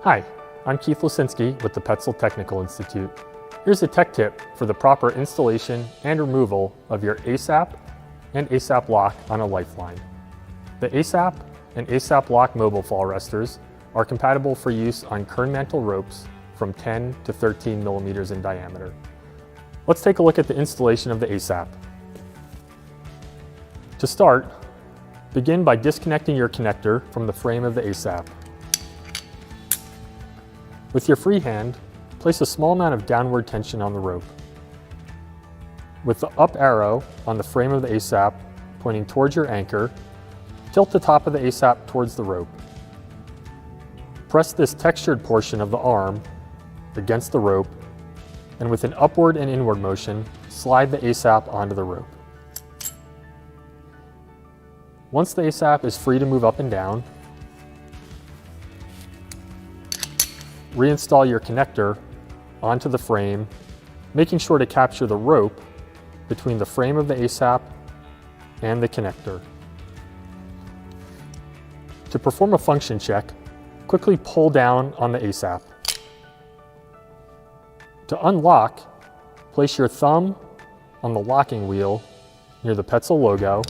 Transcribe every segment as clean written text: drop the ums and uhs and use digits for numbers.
Hi, I'm Keith Lisinski with the Petzl Technical Institute. Here's a tech tip for the proper installation and removal of your ASAP and ASAP lock on a lifeline. The ASAP and ASAP lock mobile fall resters are compatible for use on kern mantle ropes from 10 to 13 millimeters in diameter. Let's take a look at the installation of the ASAP. To start, begin by disconnecting your connector from the frame of the ASAP. With your free hand, place a small amount of downward tension on the rope. With the up arrow on the frame of the ASAP pointing towards your anchor, tilt the top of the ASAP towards the rope. Press this textured portion of the arm against the rope, and with an upward and inward motion, slide the ASAP onto the rope. Once the ASAP is free to move up and down, reinstall your connector onto the frame, making sure to capture the rope between the frame of the ASAP and the connector. To perform a function check, quickly pull down on the ASAP. To unlock, place your thumb on the locking wheel near the Petzl logo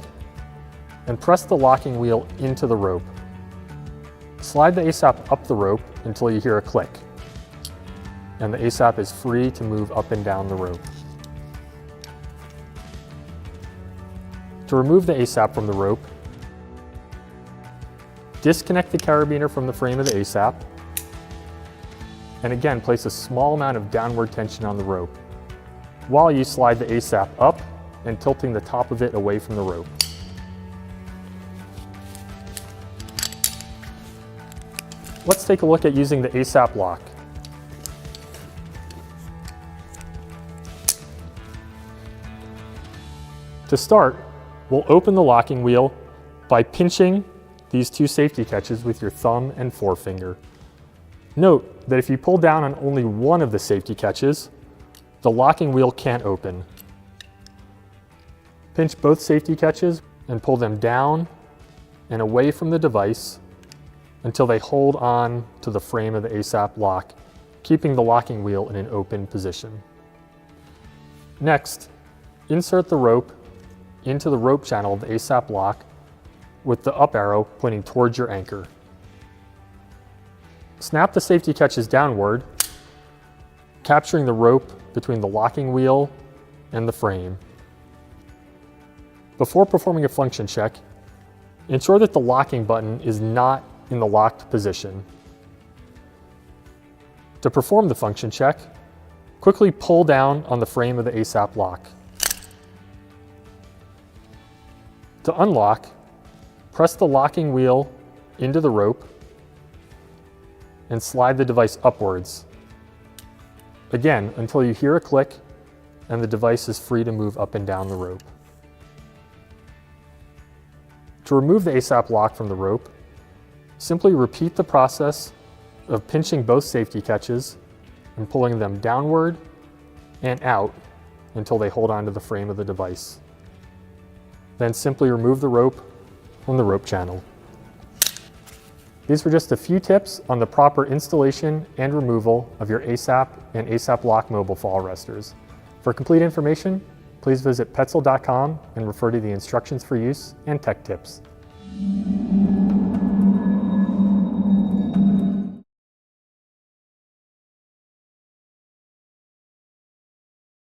and press the locking wheel into the rope. Slide the ASAP up the rope until you hear a click, and the ASAP is free to move up and down the rope. To remove the ASAP from the rope, disconnect the carabiner from the frame of the ASAP, and again place a small amount of downward tension on the rope, while you slide the ASAP up and tilting the top of it away from the rope. Let's take a look at using the ASAP lock. To start, we'll open the locking wheel by pinching these two safety catches with your thumb and forefinger. Note that if you pull down on only one of the safety catches, the locking wheel can't open. Pinch both safety catches and pull them down and away from the device until they hold on to the frame of the ASAP lock, keeping the locking wheel in an open position. Next, insert the rope into the rope channel of the ASAP lock with the up arrow pointing towards your anchor. Snap the safety catches downward, capturing the rope between the locking wheel and the frame. Before performing a function check, ensure that the locking button is not in the locked position. To perform the function check, quickly pull down on the frame of the ASAP lock. To unlock, press the locking wheel into the rope and slide the device upwards, again until you hear a click and the device is free to move up and down the rope. To remove the ASAP lock from the rope, simply repeat the process of pinching both safety catches and pulling them downward and out until they hold onto the frame of the device. Then simply remove the rope from the rope channel. These were just a few tips on the proper installation and removal of your ASAP and ASAP lock mobile fall resters. For complete information, please visit petzl.com and refer to the instructions for use and tech tips.